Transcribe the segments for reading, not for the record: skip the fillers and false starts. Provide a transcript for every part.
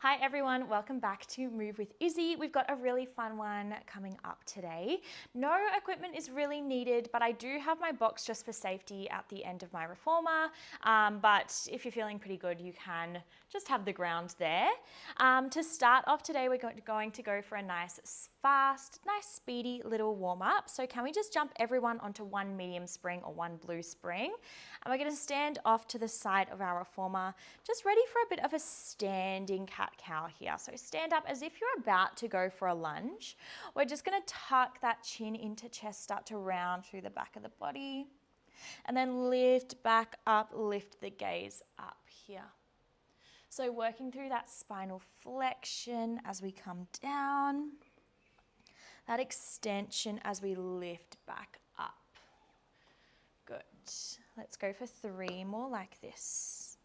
Hi everyone, welcome back to Move with Izzy. We've got a really fun one coming up today. No equipment is really needed, but I do have my box just for safety at the end of my reformer. But if you're feeling pretty good, you can just have the ground there. To start off today, we're going to go for a nice fast, nice speedy little warm up. So can we just jump everyone onto one medium spring or one blue spring? And we're going to stand off to the side of our reformer, just ready for a bit of a standing cat-cow here. So stand up as if you're about to go for a lunge. We're just going to tuck that chin into chest, start to round through the back of the body, and then lift back up, lift the gaze up here. So working through that spinal flexion as we come down, that extension as we lift back up. Good. Let's go for 3 more like this.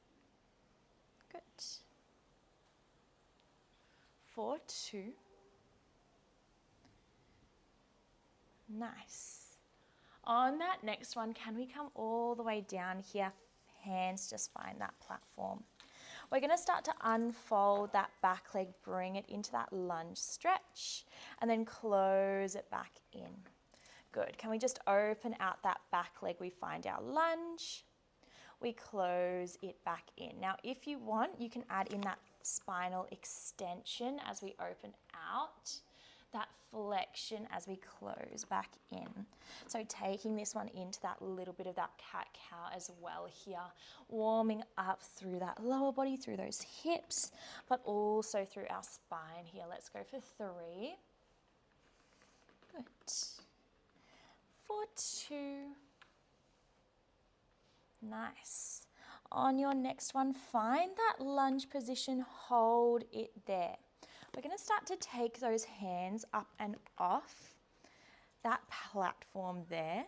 Good. 4, 2. Nice. On that next one, can we come all the way down here? Hands just find that platform. We're going to start to unfold that back leg, bring it into that lunge stretch, and then close it back in. Good. Can we just open out that back leg? We find our lunge. We close it back in. Now, if you want, you can add in that spinal extension as we open out, that flexion as we close back in. So taking this one into that little bit of that cat-cow as well here, warming up through that lower body, through those hips, but also through our spine here. Let's go for 3. Good. 4, 2. Nice. On your next one, find that lunge position, hold it there. We're going to start to take those hands up and off that platform there.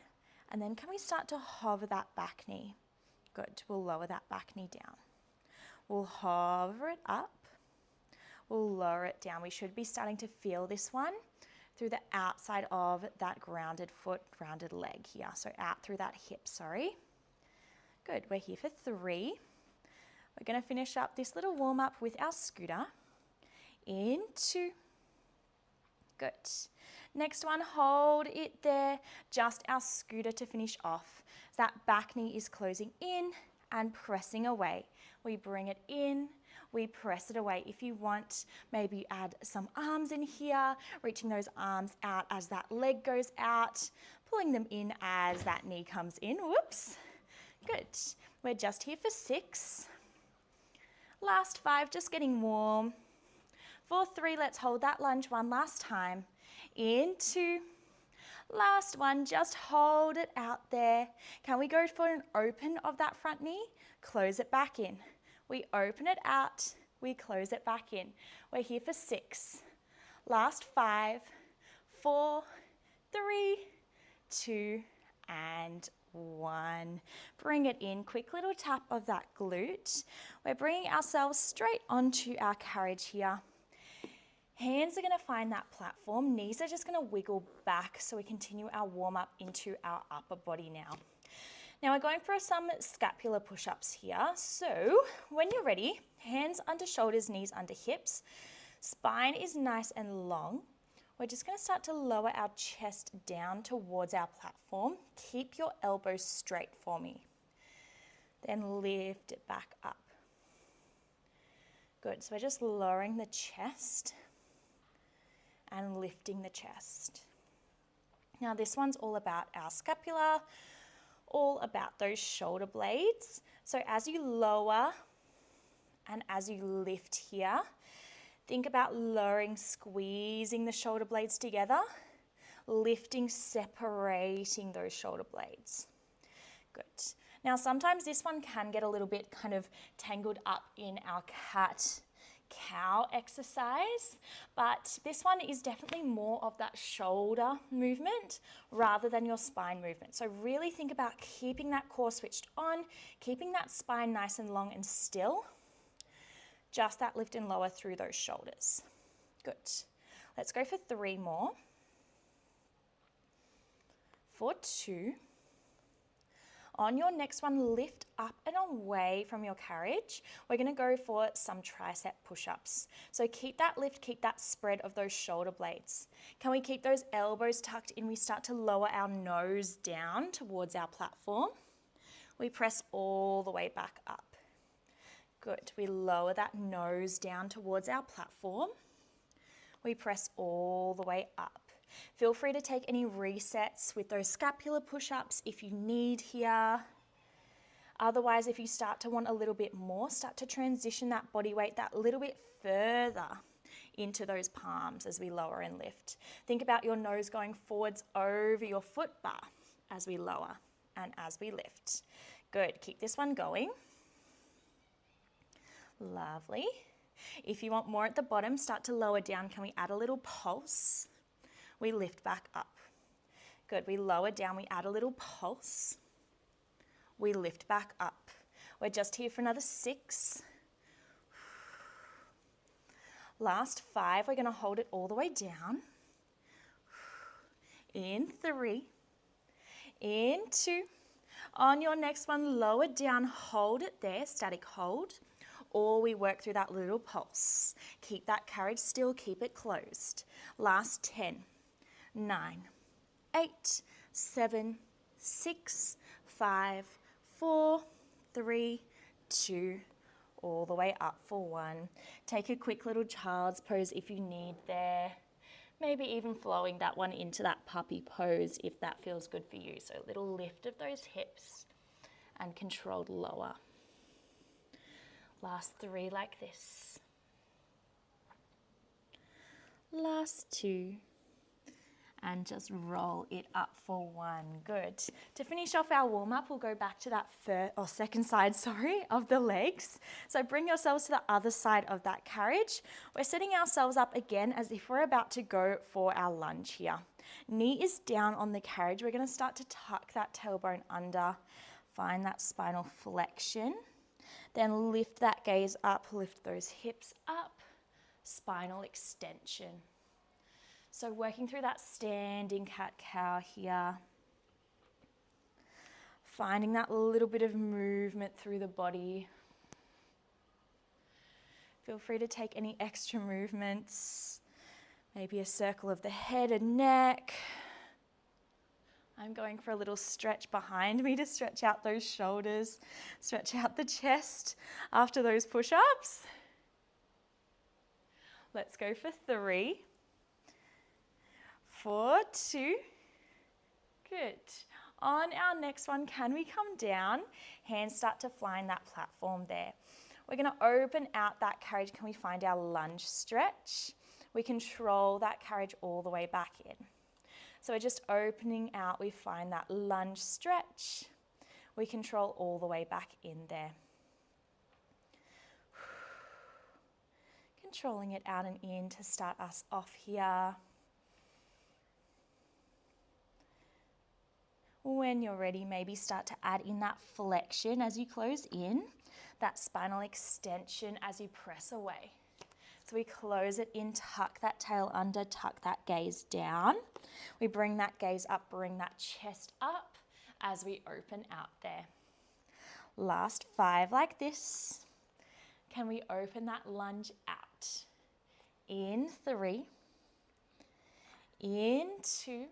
And then can we start to hover that back knee? Good. We'll lower that back knee down. We'll hover it up. We'll lower it down. We should be starting to feel this one through the outside of that grounded foot, grounded leg here. So out through that hip, sorry. Good. We're here for 3. We're going to finish up this little warm up with our scooter. Into. Good. Next one, hold it there. Just our scooter to finish off. So that back knee is closing in and pressing away. We bring it in, we press it away. If you want, maybe add some arms in here, reaching those arms out as that leg goes out, pulling them in as that knee comes in. Whoops. Good. We're just here for 6. Last 5, just getting warm. For 3, let's hold that lunge one last time. Into. Last one, just hold it out there. Can we go for an open of that front knee? Close it back in. We open it out, we close it back in. We're here for 6. Last 5, 4, 3, 2, and 1. Bring it in. Quick little tap of that glute. We're bringing ourselves straight onto our carriage here. Hands are going to find that platform. Knees are just going to wiggle back so we continue our warm up into our upper body now. Now we're going for some scapular push-ups here. So when you're ready, hands under shoulders, knees under hips. Spine is nice and long. We're just going to start to lower our chest down towards our platform. Keep your elbows straight for me. Then lift it back up. Good. So we're just lowering the chest and lifting the chest. Now this one's all about our scapula, all about those shoulder blades. So as you lower and as you lift here, think about lowering, squeezing the shoulder blades together, lifting, separating those shoulder blades. Good. Now sometimes this one can get a little bit kind of tangled up in our cat-cow exercise, but this one is definitely more of that shoulder movement rather than your spine movement. So really think about keeping that core switched on, keeping that spine nice and long and still. Just that lift and lower through those shoulders. Good. Let's go for 3 more. For 2. On your next one, lift up and away from your carriage. We're going to go for some tricep push-ups. So keep that lift, keep that spread of those shoulder blades. Can we keep those elbows tucked in? We start to lower our nose down towards our platform. We press all the way back up. Good. We lower that nose down towards our platform. We press all the way up. Feel free to take any resets with those scapular push-ups if you need here. Otherwise, if you start to want a little bit more, start to transition that body weight that little bit further into those palms as we lower and lift. Think about your nose going forwards over your foot bar as we lower and as we lift. Good. Keep this one going. Lovely. If you want more at the bottom, start to lower down. Can we add a little pulse? We lift back up. Good. We lower down. We add a little pulse. We lift back up. We're just here for another 6. Last 5. We're going to hold it all the way down. In 3. In 2. On your next one, lower down. Hold it there. Static hold. Or we work through that little pulse. Keep that carriage still, keep it closed. Last 10, 9, 8, 7, 6, 5, 4, 3, 2, all the way up for 1. Take a quick little child's pose if you need there. Maybe even flowing that one into that puppy pose if that feels good for you. So a little lift of those hips and controlled lower. Last 3 like this. Last 2. And just roll it up for 1. Good. To finish off our warm-up, we'll go back to that second side, of the legs. So bring yourselves to the other side of that carriage. We're setting ourselves up again as if we're about to go for our lunge here. Knee is down on the carriage. We're going to start to tuck that tailbone under. Find that spinal flexion. Then lift that gaze up, lift those hips up, spinal extension. So working through that standing cat-cow here. Finding that little bit of movement through the body. Feel free to take any extra movements. Maybe a circle of the head and neck. I'm going for a little stretch behind me to stretch out those shoulders, stretch out the chest after those push-ups. Let's go for 3, 4, 2. Good. On our next one, can we come down? Hands start to fly in that platform there. We're going to open out that carriage. Can we find our lunge stretch? We control that carriage all the way back in. So we're just opening out, we find that lunge stretch. We control all the way back in there. Controlling it out and in to start us off here. When you're ready, maybe start to add in that flexion as you close in, that spinal extension as you press away. So we close it in, tuck that tail under, tuck that gaze down. We bring that gaze up, bring that chest up as we open out there. Last 5 like this. Can we open that lunge out? In 3. In 2.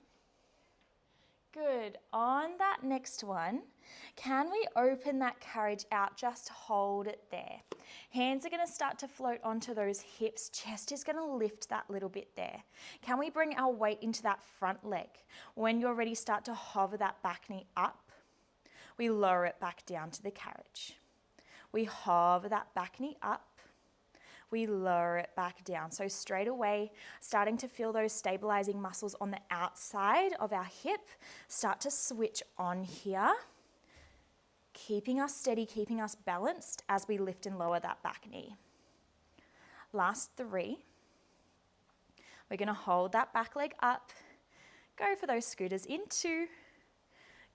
Good. On that next one, can we open that carriage out? Just hold it there. Hands are going to start to float onto those hips. Chest is going to lift that little bit there. Can we bring our weight into that front leg? When you're ready, start to hover that back knee up. We lower it back down to the carriage. We hover that back knee up. We lower it back down. So straight away, starting to feel those stabilizing muscles on the outside of our hip start to switch on here, keeping us steady, keeping us balanced as we lift and lower that back knee. Last 3. We're going to hold that back leg up, go for those scooters in 2.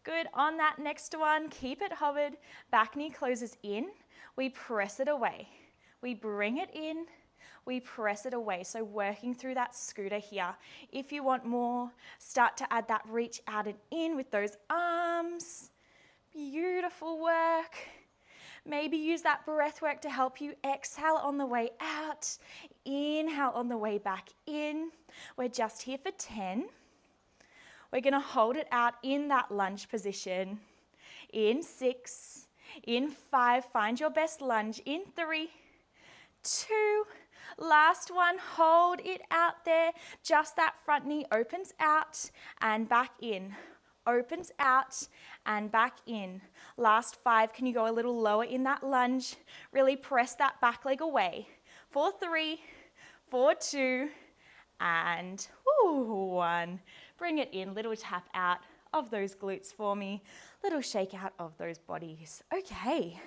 Good. On that next one, keep it hovered, back knee closes in, we press it away. We bring it in, we press it away. So working through that scooter here. If you want more, start to add that reach out and in with those arms. Beautiful work. Maybe use that breath work to help you exhale on the way out, inhale on the way back in. We're just here for 10. We're going to hold it out in that lunge position. In 6, in 5, find your best lunge. In 3, 2, last one, hold it out there. Just that front knee opens out and back in. Opens out and back in. Last 5, can you go a little lower in that lunge? Really press that back leg away. 4, 3, 4, 2, and 1. Bring it in, little tap out of those glutes for me. Little shake out of those bodies. Okay.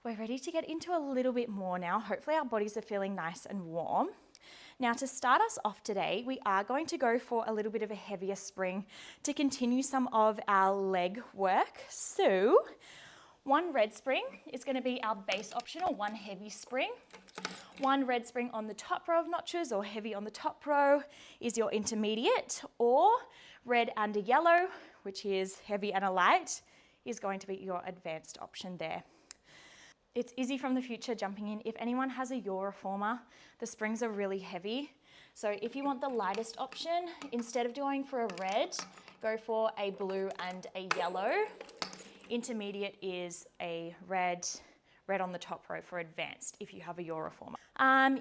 We're ready to get into a little bit more now. Hopefully our bodies are feeling nice and warm. Now to start us off today, we are going to go for a little bit of a heavier spring to continue some of our leg work. So one red spring is going to be our base option, or one heavy spring. One red spring on the top row of notches or heavy on the top row is your intermediate, or red and a yellow, which is heavy and a light, is going to be your advanced option there. It's Izzy from the future jumping in. If anyone has a yaw reformer, the springs are really heavy. So if you want the lightest option, instead of going for a red, go for a blue and a yellow. Intermediate is a red on the top row for advanced if you have a yaw reformer.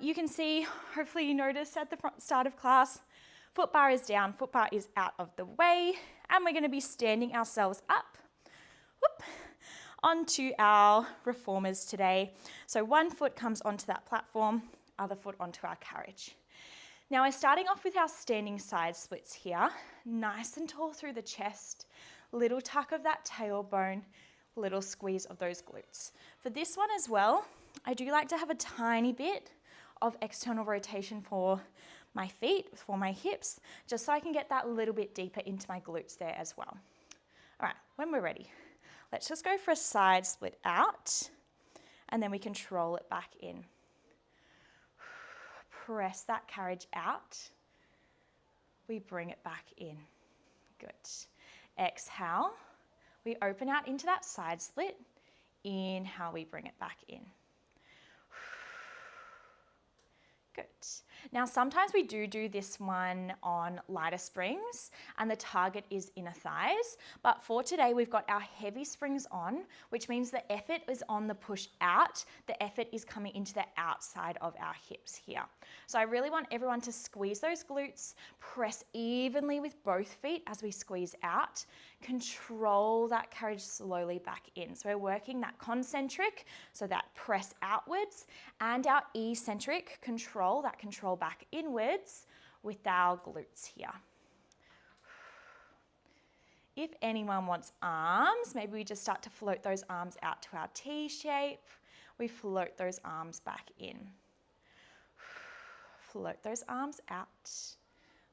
You can see, hopefully you noticed at the start of class, foot bar is down, foot bar is out of the way, and we're going to be standing ourselves up. Whoop. Onto our reformers today. So one foot comes onto that platform, other foot onto our carriage. Now we're starting off with our standing side splits here. Nice and tall through the chest, little tuck of that tailbone, little squeeze of those glutes. For this one as well, I do like to have a tiny bit of external rotation for my feet, for my hips, just so I can get that little bit deeper into my glutes there as well. All right, when we're ready, let's just go for a side split out, and then we control it back in. Press that carriage out. We bring it back in. Good. Exhale. We open out into that side split. Inhale, we bring it back in. Good. Now sometimes we do this one on lighter springs and the target is inner thighs, but for today we've got our heavy springs on, which means the effort is on the push out, the effort is coming into the outside of our hips here. So I really want everyone to squeeze those glutes, press evenly with both feet as we squeeze out, control that carriage slowly back in. So we're working that concentric, so that press outwards, and our eccentric, control, that control back inwards with our glutes here. If anyone wants arms, maybe we just start to float those arms out to our T shape. We float those arms back in. Float those arms out.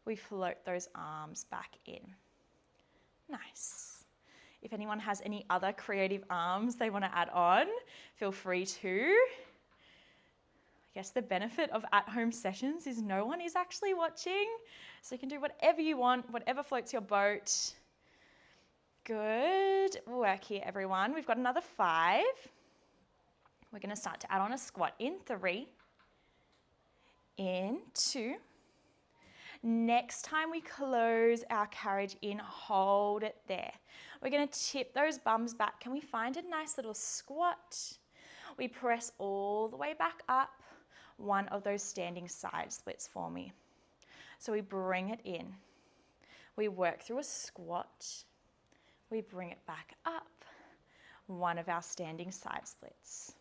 We float those arms back in. Nice. If anyone has any other creative arms they want to add on, feel free to. I guess the benefit of at-home sessions is no one is actually watching, so you can do whatever you want, whatever floats your boat. Good work here, everyone. We've got another 5. We're going to start to add on a squat in 3, in 2. Next time we close our carriage in, hold it there. We're going to tip those bums back. Can we find a nice little squat? We press all the way back up. One of those standing side splits for me. So we bring it in. We work through a squat. We bring it back up. One of our standing side splits.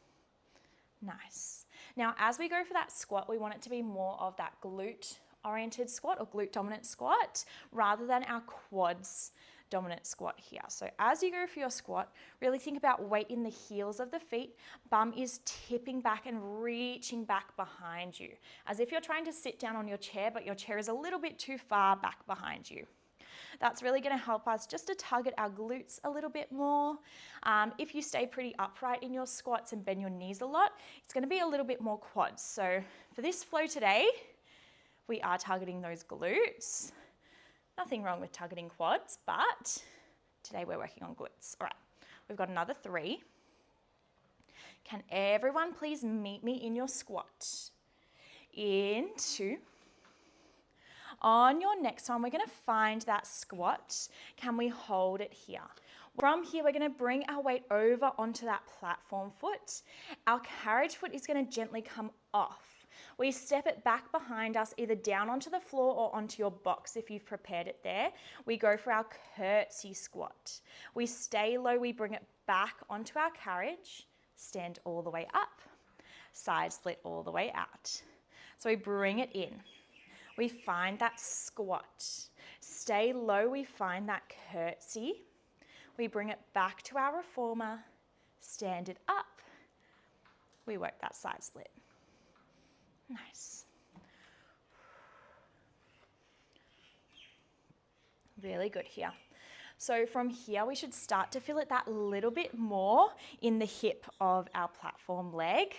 Nice. Now, as we go for that squat, we want it to be more of that glute oriented squat or glute dominant squat rather than our quads dominant squat here. So as you go for your squat, really think about weight in the heels of the feet. Bum is tipping back and reaching back behind you, as if you're trying to sit down on your chair, but your chair is a little bit too far back behind you. That's really going to help us just to target our glutes a little bit more. If you stay pretty upright in your squats and bend your knees a lot, it's going to be a little bit more quads. So for this flow today, we are targeting those glutes. Nothing wrong with targeting quads, but Today we're working on glutes. All right, we've got another 3. Can everyone please meet me in your squat? In 2. On your next one, we're going to find that squat. Can we hold it here? From here, we're going to bring our weight over onto that platform foot. Our carriage foot is going to gently come off. We step it back behind us, either down onto the floor or onto your box if you've prepared it there. We go for our curtsy squat. We stay low, we bring it back onto our carriage, stand all the way up, side split all the way out. So we bring it in. We find that squat. Stay low, we find that curtsy. We bring it back to our reformer, stand it up. We work that side split. Nice. Really good here. So from here, we should start to feel it that little bit more in the hip of our platform leg.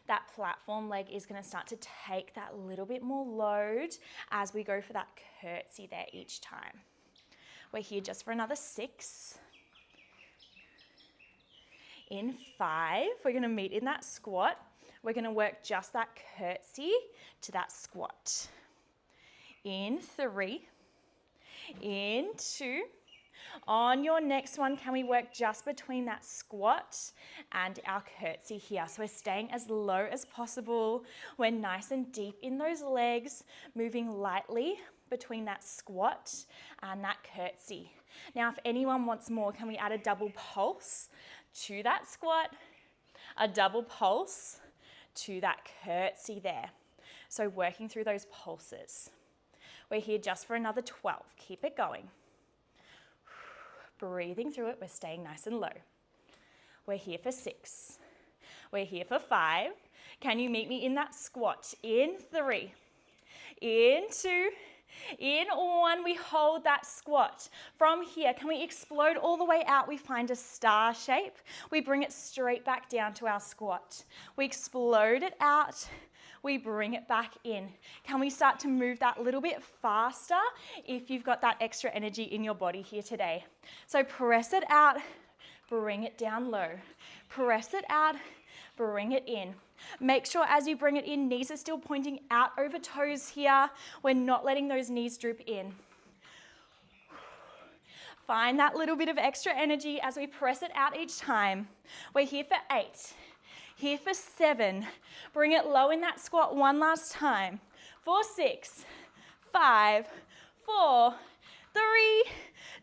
That platform leg is going to start to take that little bit more load as we go for that curtsy there each time. We're here just for another 6. In 5, we're going to meet in that squat. We're going to work just that curtsy to that squat. In 3, in 2. On your next one, can we work just between that squat and our curtsy here? So we're staying as low as possible. We're nice and deep in those legs, moving lightly between that squat and that curtsy. Now, if anyone wants more, can we add a double pulse to that squat, a double pulse to that curtsy there? So working through those pulses. We're here just for another 12. Keep it going. Breathing through it, we're staying nice and low. We're here for 6. We're here for 5. Can you meet me in that squat? In 3, in 2, in 1, we hold that squat. From here, can we explode all the way out? We find a star shape. We bring it straight back down to our squat. We explode it out. We bring it back in. Can we start to move that little bit faster if you've got that extra energy in your body here today? So press it out, bring it down low. Press it out, bring it in. Make sure as you bring it in, knees are still pointing out over toes here. We're not letting those knees droop in. Find that little bit of extra energy as we press it out each time. We're here for 8. Here for 7. Bring it low in that squat one last time. For 6, 5, 4, 3,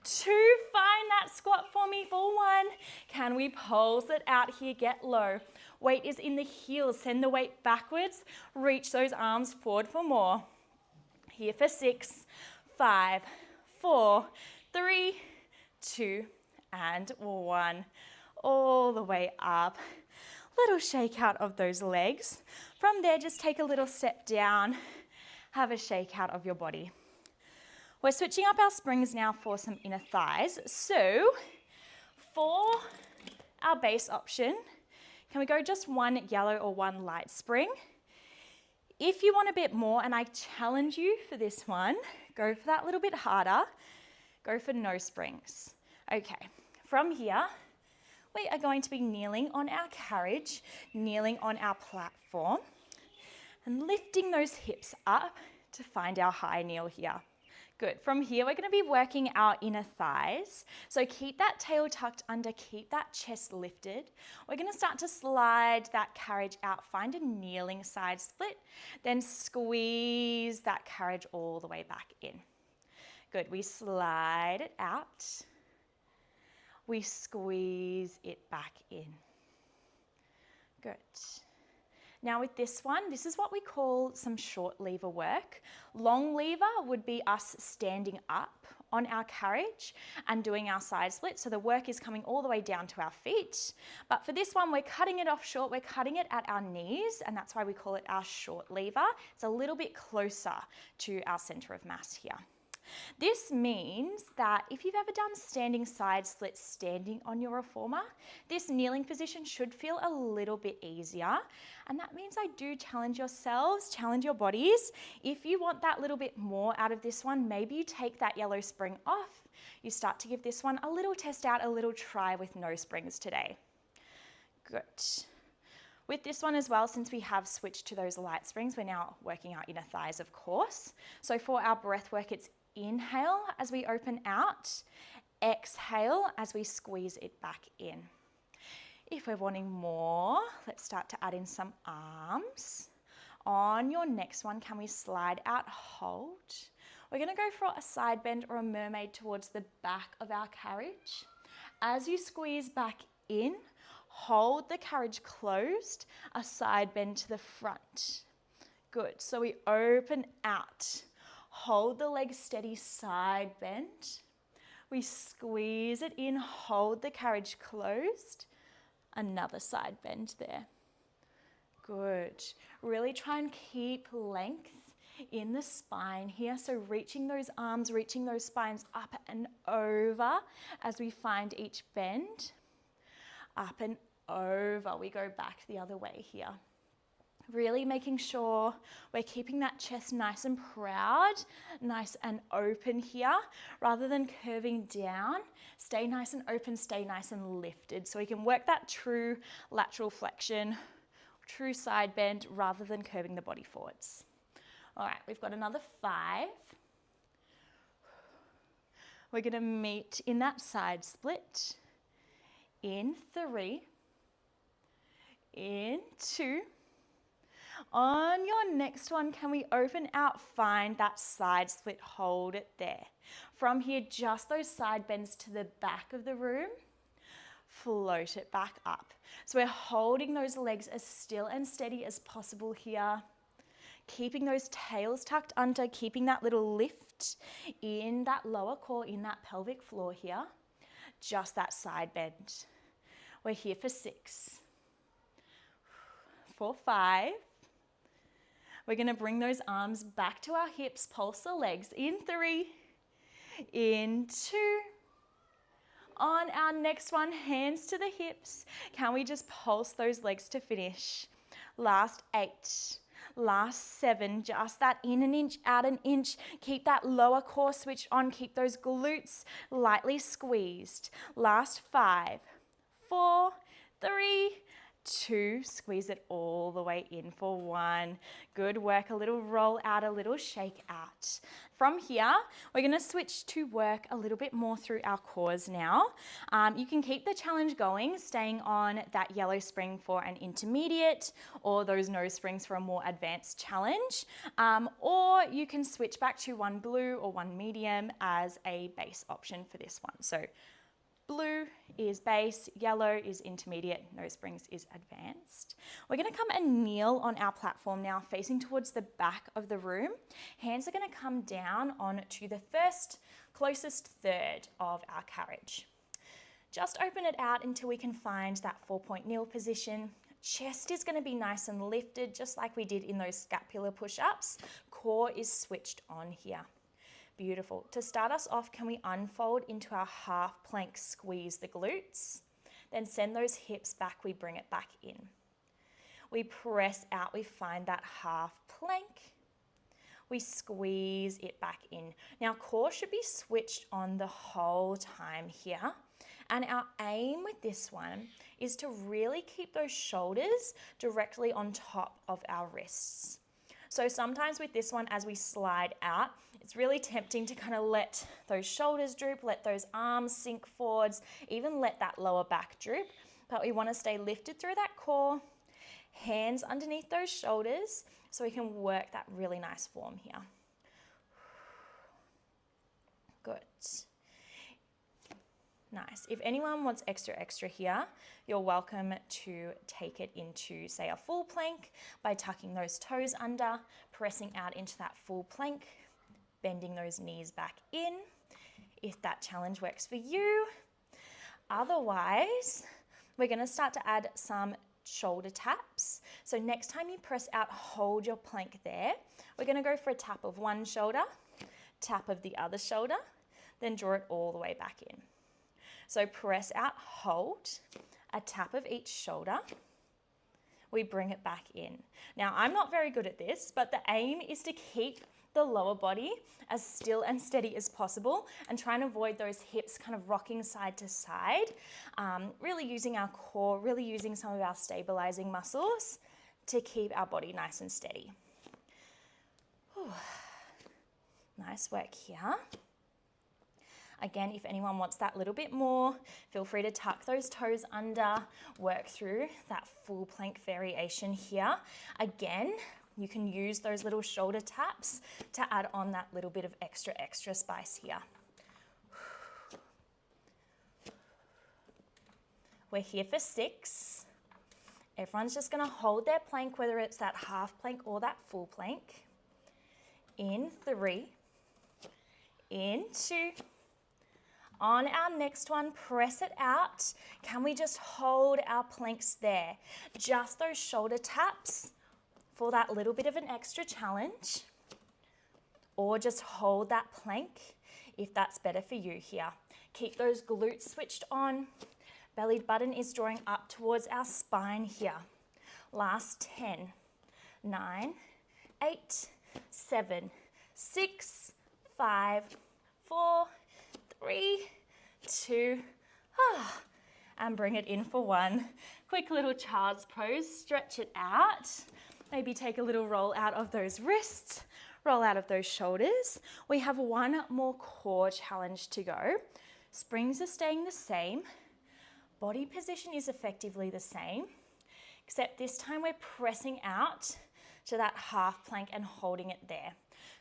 2. Find that squat for me for 1. Can we pulse it out here? Get low. Weight is in the heels. Send the weight backwards. Reach those arms forward for more. Here for 6, 5, 4, 3, 2, and 1. All the way up. Little shake out of those legs. From there, just take a little step down. Have a shake out of your body. We're switching up our springs now for some inner thighs. So for our base option, can we go just one yellow or one light spring? If you want a bit more, and I challenge you for this one, go for that little bit harder. Go for no springs. Okay, from here, we are going to be kneeling on our carriage, kneeling on our platform, and lifting those hips up to find our high kneel here. Good. From here, we're going to be working our inner thighs. So keep that tail tucked under, keep that chest lifted. We're going to start to slide that carriage out, find a kneeling side split, then squeeze that carriage all the way back in. Good. We slide it out. We squeeze it back in. Good. Now with this one, this is what we call some short lever work. Long lever would be us standing up on our carriage and doing our side split. So the work is coming all the way down to our feet. But for this one, we're cutting it off short. We're cutting it at our knees, and that's why we call it our short lever. It's a little bit closer to our center of mass here. This means that if you've ever done standing side splits standing on your reformer, this kneeling position should feel a little bit easier. And that means I do challenge yourselves, challenge your bodies. If you want that little bit more out of this one, maybe you take that yellow spring off. You start to give this one a little test out, a little try with no springs today. Good. With this one as well, since we have switched to those light springs, we're now working our inner thighs, of course. So for our breath work, it's inhale as we open out, exhale as we squeeze it back in. If we're wanting more, let's start to add in some arms. On your next one, can we slide out, hold? We're going to go for a side bend or a mermaid towards the back of our carriage. As you squeeze back in, hold the carriage closed, a side bend to the front. Good, so we open out. Hold the legs steady, side bend. We squeeze it in, hold the carriage closed. Another side bend there. Good. Really try and keep length in the spine here. So reaching those arms, reaching those spines up and over as we find each bend. Up and over. We go back the other way here. Really making sure we're keeping that chest nice and proud, nice and open here, rather than curving down. Stay nice and open, stay nice and lifted. So we can work that true lateral flexion, true side bend, rather than curving the body forwards. All right, we've got another 5. We're going to meet in that side split. In 3, in 2. On your next one, can we open out, find that side split, hold it there. From here, just those side bends to the back of the room, float it back up. So we're holding those legs as still and steady as possible here, keeping those tails tucked under, keeping that little lift in that lower core, in that pelvic floor here, just that side bend. We're here for 6, for 5. We're going to bring those arms back to our hips, pulse the legs in 3, in 2. On our next one, hands to the hips. Can we just pulse those legs to finish? Last 8, last 7, just that in an inch, out an inch. Keep that lower core switched on, keep those glutes lightly squeezed. Last 5, 4, 3, 2, squeeze it all the way in for 1. Good work, a little roll out, a little shake out. From here, we're going to switch to work a little bit more through our cores now. You can keep the challenge going, staying on that yellow spring for an intermediate or those no springs for a more advanced challenge. Or you can switch back to one blue or one medium as a base option for this one. So blue is base, yellow is intermediate, no springs is advanced. We're going to come and kneel on our platform now, facing towards the back of the room. Hands are going to come down onto the first closest third of our carriage. Just open it out until we can find that 4-point kneel position. Chest is going to be nice and lifted, just like we did in those scapular push-ups. Core is switched on here. Beautiful. To start us off, can we unfold into our half plank, squeeze the glutes, then send those hips back, we bring it back in. We press out, we find that half plank, we squeeze it back in. Now core should be switched on the whole time here, and our aim with this one is to really keep those shoulders directly on top of our wrists. So sometimes with this one, as we slide out, it's really tempting to kind of let those shoulders droop, let those arms sink forwards, even let that lower back droop. But we want to stay lifted through that core, hands underneath those shoulders, so we can work that really nice form here. Good. Nice. If anyone wants extra here, you're welcome to take it into, say, a full plank by tucking those toes under, pressing out into that full plank, bending those knees back in, if that challenge works for you. Otherwise, we're going to start to add some shoulder taps. So next time you press out, hold your plank there. We're going to go for a tap of one shoulder, tap of the other shoulder, then draw it all the way back in. So press out, hold, a tap of each shoulder. We bring it back in. Now, I'm not very good at this, but the aim is to keep the lower body as still and steady as possible and try and avoid those hips kind of rocking side to side, really using our core, really using some of our stabilizing muscles to keep our body nice and steady. Whew. Nice work here. Again, if anyone wants that little bit more, feel free to tuck those toes under, work through that full plank variation here. Again, you can use those little shoulder taps to add on that little bit of extra spice here. We're here for 6. Everyone's just going to hold their plank, whether it's that half plank or that full plank. In 3, in 2. On our next one, press it out. Can we just hold our planks there? Just those shoulder taps for that little bit of an extra challenge. Or just hold that plank if that's better for you here. Keep those glutes switched on. Belly button is drawing up towards our spine here. Last 10, 9, 8, 7, 6, 5, 4, 3, 2, and bring it in for 1. Quick little child's pose, stretch it out. Maybe take a little roll out of those wrists, roll out of those shoulders. We have one more core challenge to go. Springs are staying the same. Body position is effectively the same, except this time we're pressing out to that half plank and holding it there.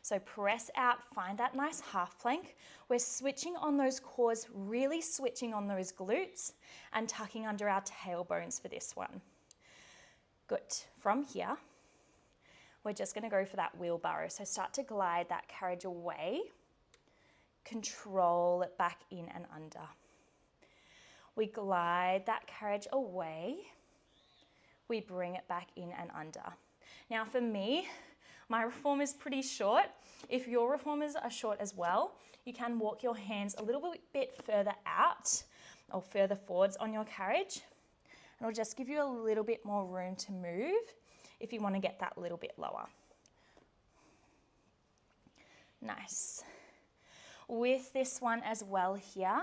So press out, find that nice half plank. We're switching on those cores, really switching on those glutes and tucking under our tailbones for this one. Good. From here, we're just going to go for that wheelbarrow. So start to glide that carriage away, control it back in and under. We glide that carriage away, we bring it back in and under. Now for me, my reform is pretty short. If your reformers are short as well, you can walk your hands a little bit further out or further forwards on your carriage. And it'll just give you a little bit more room to move if you want to get that little bit lower. Nice. With this one as well here,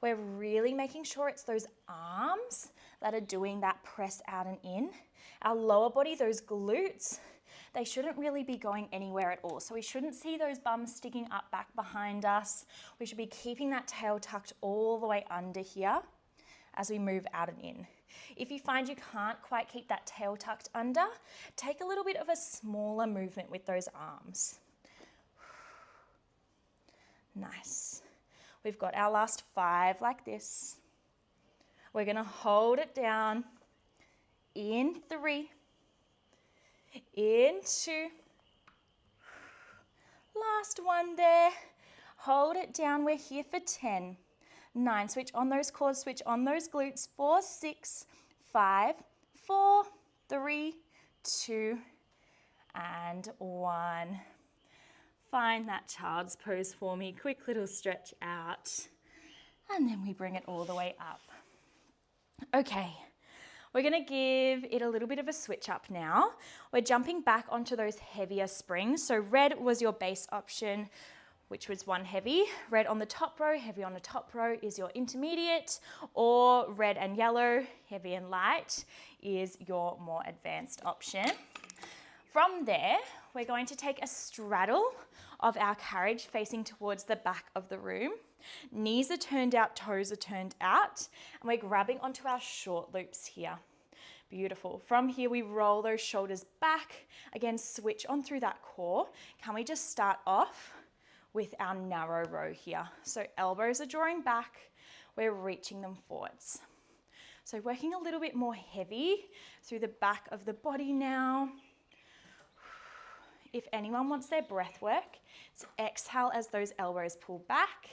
we're really making sure it's those arms that are doing that press out and in. Our lower body, those glutes, they shouldn't really be going anywhere at all. So we shouldn't see those bums sticking up back behind us. We should be keeping that tail tucked all the way under here as we move out and in. If you find you can't quite keep that tail tucked under, take a little bit of a smaller movement with those arms. Nice. We've got our last 5 like this. We're going to hold it down in 3, in 2, last one there, hold it down, we're here for 10, 9, switch on those quads, switch on those glutes, 4, 6, 5, 4, 3, 2, and 1. Find that child's pose for me, quick little stretch out, and then we bring it all the way up. Okay. We're going to give it a little bit of a switch up now. We're jumping back onto those heavier springs. So red was your base option, which was one heavy. Red on the top row, heavy on the top row is your intermediate, or red and yellow, heavy and light, is your more advanced option. From there, we're going to take a straddle of our carriage facing towards the back of the room. Knees are turned out, toes are turned out, and we're grabbing onto our short loops here. Beautiful. From here, we roll those shoulders back. Again, switch on through that core. Can we just start off with our narrow row here? So elbows are drawing back, we're reaching them forwards. So working a little bit more heavy through the back of the body now. If anyone wants their breath work, it's exhale as those elbows pull back.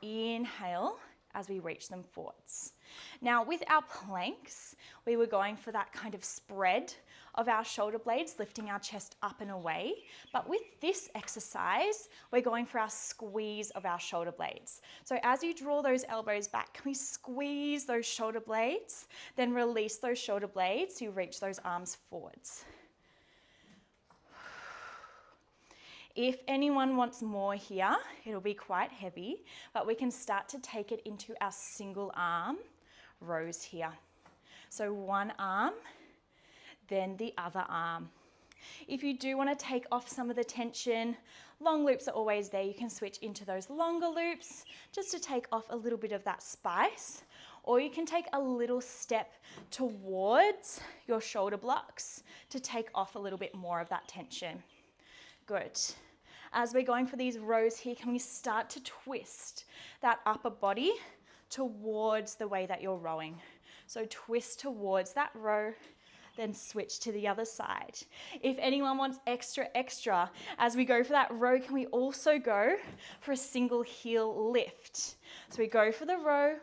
Inhale as we reach them forwards. Now with our planks, we were going for that kind of spread of our shoulder blades, lifting our chest up and away. But with this exercise, we're going for our squeeze of our shoulder blades. So as you draw those elbows back, can we squeeze those shoulder blades, then release those shoulder blades so you reach those arms forwards. If anyone wants more here, it'll be quite heavy, but we can start to take it into our single arm rows here. So one arm, then the other arm. If you do want to take off some of the tension, long loops are always there. You can switch into those longer loops just to take off a little bit of that spice, or you can take a little step towards your shoulder blocks to take off a little bit more of that tension. Good. As we're going for these rows here, can we start to twist that upper body towards the way that you're rowing? So twist towards that row, then switch to the other side. If anyone wants extra, as we go for that row, can we also go for a single heel lift? So we go for the row,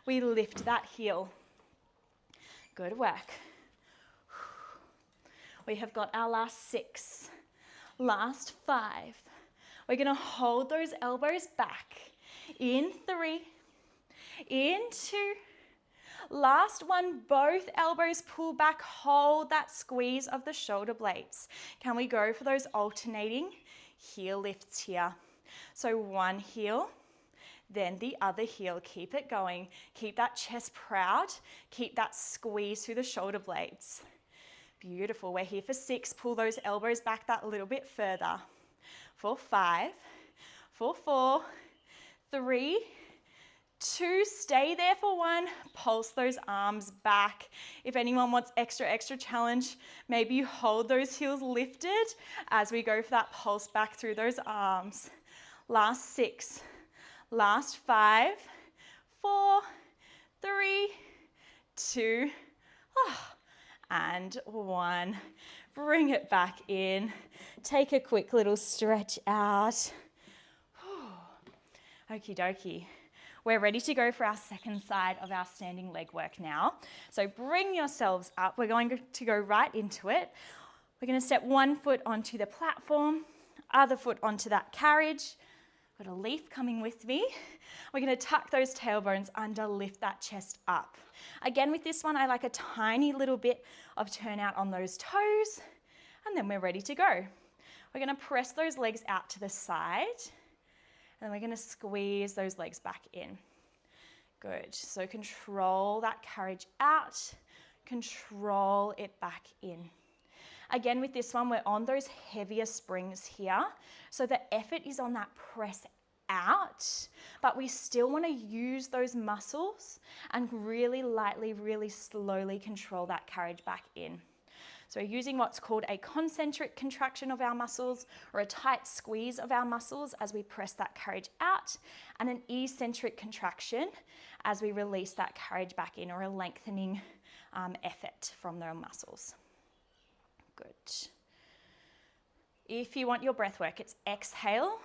we lift that heel. Good work. We have got our last 6. Last 5. We're going to hold those elbows back. In 3, in 2. Last one, both elbows pull back, hold that squeeze of the shoulder blades. Can we go for those alternating heel lifts here? So one heel, then the other heel. Keep it going. Keep that chest proud. Keep that squeeze through the shoulder blades. Beautiful. We're here for 6. Pull those elbows back that little bit further. For 5, for 4, 3, 2, stay there for 1. Pulse those arms back. If anyone wants extra challenge, maybe you hold those heels lifted as we go for that pulse back through those arms. Last 6, last 5, 4, 3, 2, and 1. Bring it back in. Take a quick little stretch out. Okie dokie. We're ready to go for our second side of our standing leg work now. So bring yourselves up. We're going to go right into it. We're going to step one foot onto the platform, other foot onto that carriage. Got a leaf coming with me. We're going to tuck those tailbones under, lift that chest up. Again, with this one, I like a tiny little bit of turnout on those toes, and then we're ready to go. We're going to press those legs out to the side, and we're going to squeeze those legs back in. Good. So control that carriage out, control it back in. Again, with this one, we're on those heavier springs here. So the effort is on that press out, but we still want to use those muscles and really lightly, really slowly control that carriage back in. So we're using what's called a concentric contraction of our muscles, or a tight squeeze of our muscles as we press that carriage out, and an eccentric contraction as we release that carriage back in, or a lengthening effort from the muscles. Good. If you want your breath work, it's exhale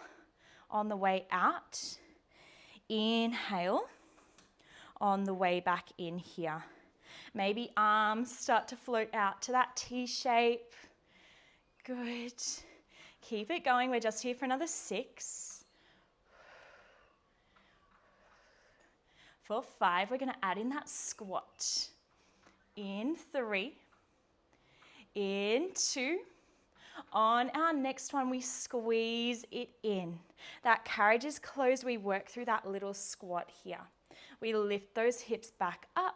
on the way out, inhale on the way back in here. Maybe arms start to float out to that T shape. Good. Keep it going. We're just here for another 6. For 5, we're going to add in that squat. In 3. In 2. On our next one, we squeeze it in. That carriage is closed. We work through that little squat here. We lift those hips back up.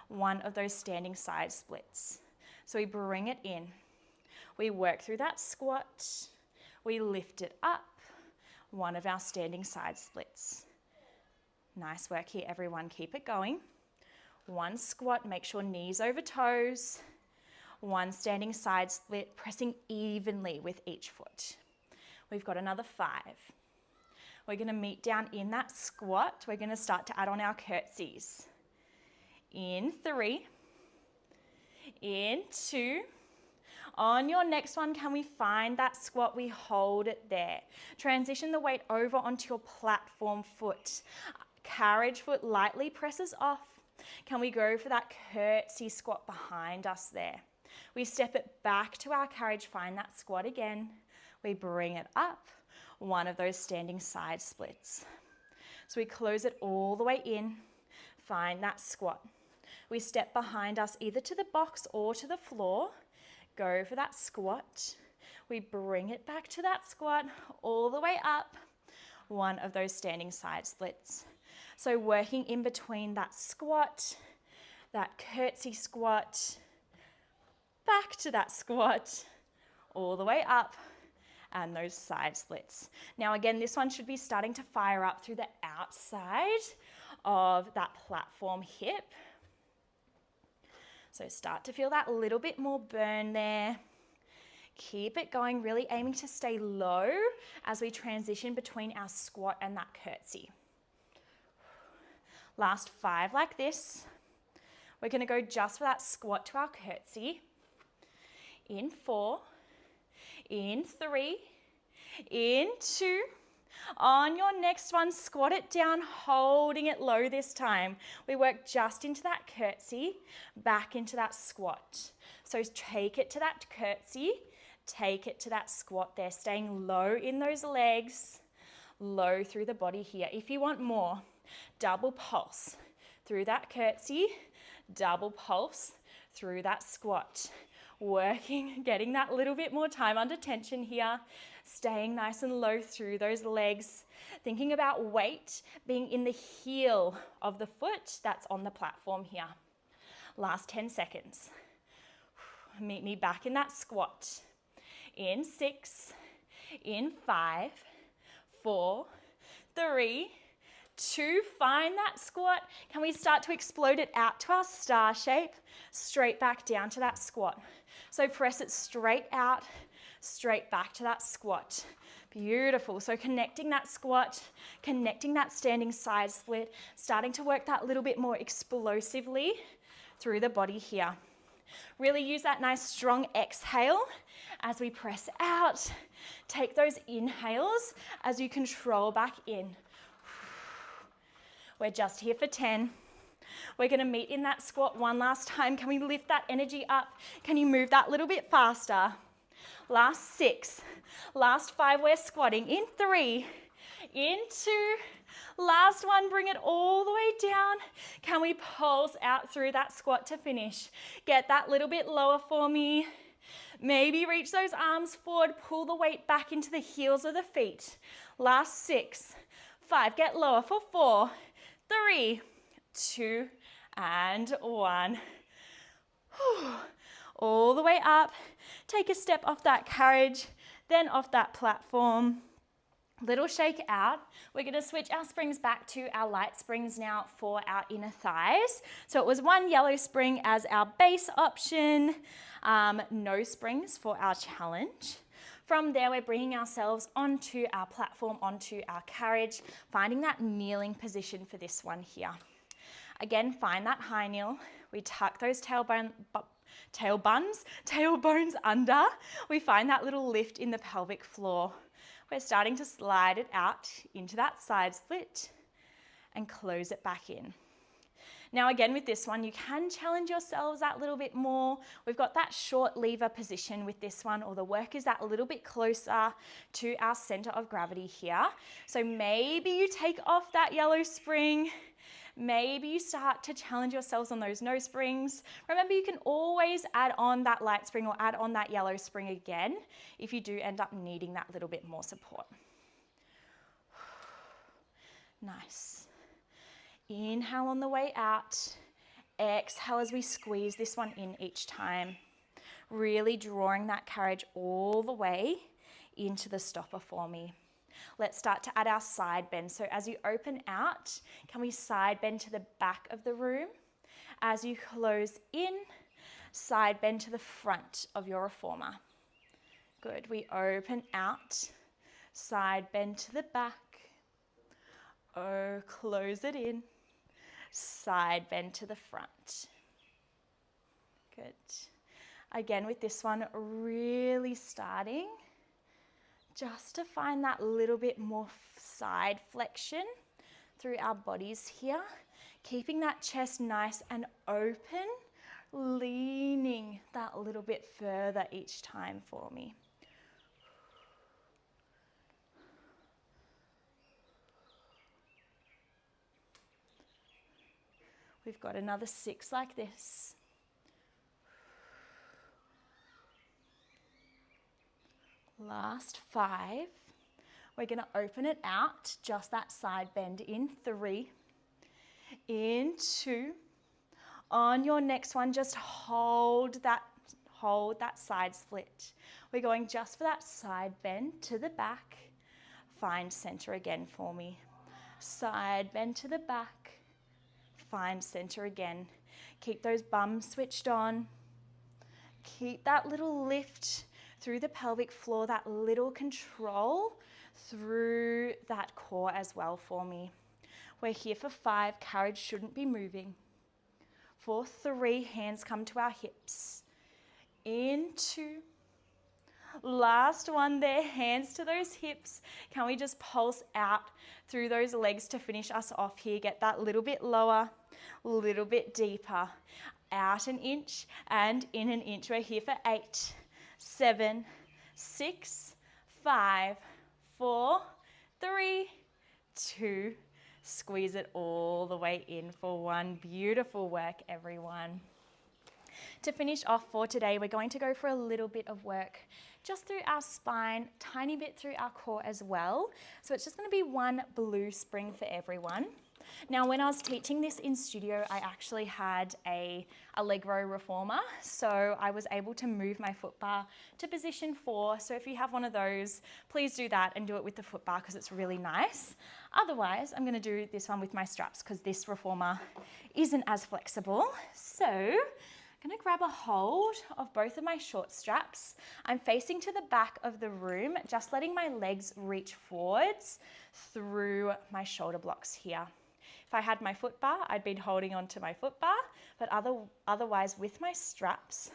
One of those standing side splits. So we bring it in. We work through that squat. We lift it up. One of our standing side splits. Nice work here, everyone. Keep it going. One squat. Make sure knees over toes. One standing side split, pressing evenly with each foot. We've got another 5. We're going to meet down in that squat. We're going to start to add on our curtsies. In 3. In 2. On your next one, can we find that squat? We hold it there. Transition the weight over onto your platform foot. Carriage foot lightly presses off. Can we go for that curtsy squat behind us there? We step it back to our carriage, find that squat again. We bring it up, one of those standing side splits. So we close it all the way in, find that squat. We step behind us either to the box or to the floor, go for that squat. We bring it back to that squat, all the way up, one of those standing side splits. So working in between that squat, that curtsy squat, back to that squat, all the way up, and those side splits. Now again, this one should be starting to fire up through the outside of that platform hip. So start to feel that little bit more burn there. Keep it going, really aiming to stay low as we transition between our squat and that curtsy. Last 5 like this. We're going to go just for that squat to our curtsy. In 4, in 3, in 2. On your next one, squat it down, holding it low this time. We work just into that curtsy, back into that squat. So take it to that curtsy, take it to that squat there, staying low in those legs, low through the body here. If you want more, double pulse through that curtsy, double pulse through that squat. Working, getting that little bit more time under tension here, staying nice and low through those legs, thinking about weight being in the heel of the foot that's on the platform here. Last 10 seconds. Meet me back in that squat. In 6, in 5, 4, 3, 2, find that squat. Can we start to explode it out to our star shape, straight back down to that squat. So press it straight out, straight back to that squat. Beautiful. So connecting that squat, connecting that standing side split, starting to work that little bit more explosively through the body here. Really use that nice strong exhale as we press out. Take those inhales as you control back in. We're just here for 10. We're going to meet in that squat one last time. Can we lift that energy up? Can you move that little bit faster? Last 6. Last 5, we're squatting. In 3, in 2. Last one, bring it all the way down. Can we pulse out through that squat to finish? Get that little bit lower for me. Maybe reach those arms forward, pull the weight back into the heels of the feet. Last 6, 5, get lower for 4, 3, 2, and 1. All the way up. Take a step off that carriage, then off that platform. Little shake out. We're going to switch our springs back to our light springs now for our inner thighs. So it was one yellow spring as our base option, no springs for our challenge. From there, we're bringing ourselves onto our platform, onto our carriage, finding that kneeling position for this one here. Again, find that high kneel. We tuck those tailbones under. We find that little lift in the pelvic floor. We're starting to slide it out into that side split and close it back in. Now again with this one, you can challenge yourselves that little bit more. We've got that short lever position with this one, or the work is that little bit closer to our center of gravity here. So maybe you take off that yellow spring. Maybe you start to challenge yourselves on those no springs. Remember, you can always add on that light spring or add on that yellow spring again if you do end up needing that little bit more support. Nice. Inhale on the way out. Exhale as we squeeze this one in each time. Really drawing that carriage all the way into the stopper for me. Let's start to add our side bend. So as you open out, can we side bend to the back of the room? As you close in, side bend to the front of your reformer. Good. We open out, side bend to the back. Oh, close it in. Side bend to the front. Good. Again with this one, really starting just to find that little bit more side flexion through our bodies here. Keeping that chest nice and open, leaning that little bit further each time for me. We've got another 6 like this. Last 5. We're going to open it out, just that side bend in 3, in 2. On your next one, just hold that side split. We're going just for that side bend to the back. Find center again for me. Side bend to the back. Find center again. Keep those bums switched on. Keep that little lift through the pelvic floor, that little control through that core as well for me. We're here for 5. Carriage shouldn't be moving. For 3, hands come to our hips. In 2. Last one there, hands to those hips. Can we just pulse out through those legs to finish us off here? Get that little bit lower, a little bit deeper. Out an inch and in an inch. We're here for 8, 7, 6, 5, 4, 3, 2. Squeeze it all the way in for 1. Beautiful work, everyone. To finish off for today, we're going to go for a little bit of work just through our spine, tiny bit through our core as well. So it's just going to be 1 blue spring for everyone. Now, when I was teaching this in studio, I actually had a leg row reformer, so I was able to move my foot bar to position 4. So if you have one of those, please do that and do it with the foot bar because it's really nice. Otherwise, I'm going to do this one with my straps because this reformer isn't as flexible. So I'm going to grab a hold of both of my short straps. I'm facing to the back of the room, just letting my legs reach forwards through my shoulder blocks here. If I had my foot bar, I'd be holding onto my foot bar, but otherwise with my straps,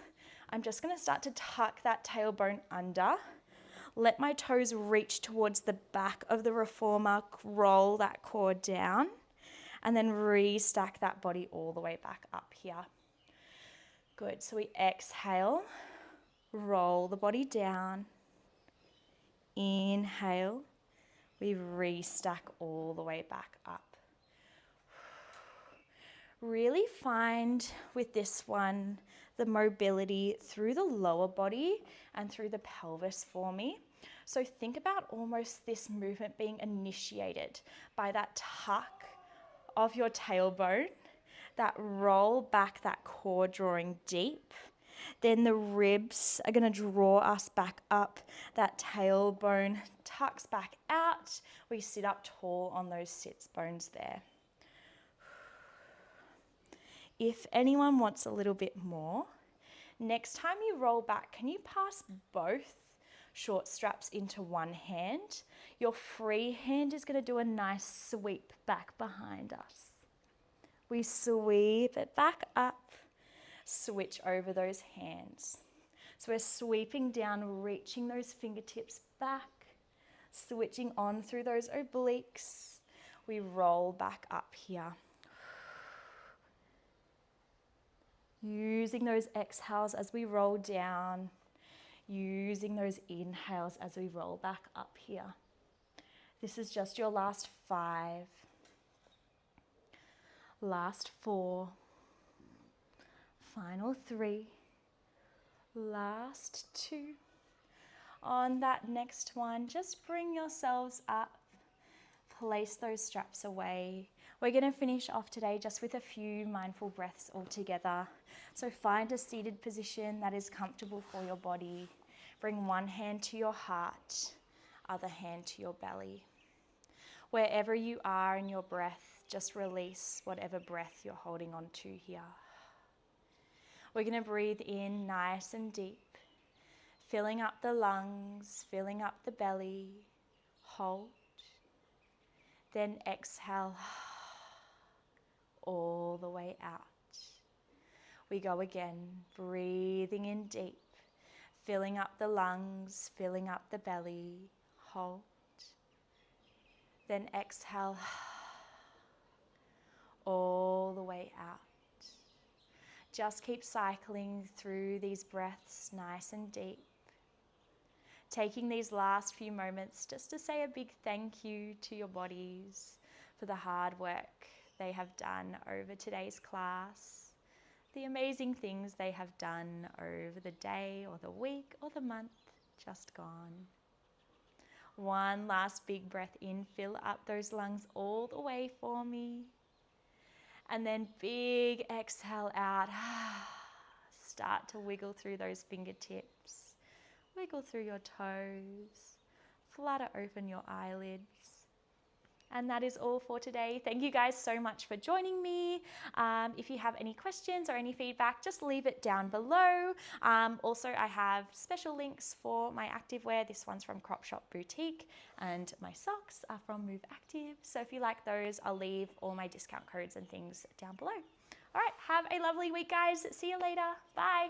I'm just going to start to tuck that tailbone under, let my toes reach towards the back of the reformer, roll that core down, and then restack that body all the way back up here. Good, so we exhale, roll the body down, inhale, we restack all the way back up. Really find with this one the mobility through the lower body and through the pelvis for me. So think about almost this movement being initiated by that tuck of your tailbone, that roll back, that core drawing deep. Then the ribs are going to draw us back up. That tailbone tucks back out. We sit up tall on those sits bones there. If anyone wants a little bit more, next time you roll back, can you pass both short straps into one hand? Your free hand is going to do a nice sweep back behind us. We sweep it back up, switch over those hands. So we're sweeping down, reaching those fingertips back, switching on through those obliques. We roll back up here. Using those exhales as we roll down, using those inhales as we roll back up here. This is just your last 5, last 4, final 3, last 2. On that next one, just bring yourselves up, place those straps away. We're going to finish off today just with a few mindful breaths all together. So find a seated position that is comfortable for your body. Bring one hand to your heart, other hand to your belly. Wherever you are in your breath, just release whatever breath you're holding on to here. We're going to breathe in nice and deep, filling up the lungs, filling up the belly. Hold. Then exhale all the way out. We go again, breathing in deep, filling up the lungs, filling up the belly. Hold. Then exhale all the way out. Just keep cycling through these breaths nice and deep. Taking these last few moments just to say a big thank you to your bodies for the hard work they have done over today's class, the amazing things they have done over the day or the week or the month just gone. One last big breath in, fill up those lungs all the way for me. And then big exhale out. Start to wiggle through those fingertips. Wiggle through your toes. Flutter open your eyelids. And that is all for today. Thank you guys so much for joining me. If you have any questions or any feedback, just leave it down below. Also, I have special links for my activewear. This one's from Crop Shop Boutique and my socks are from Move Active. So if you like those, I'll leave all my discount codes and things down below. All right, have a lovely week, guys. See you later. Bye.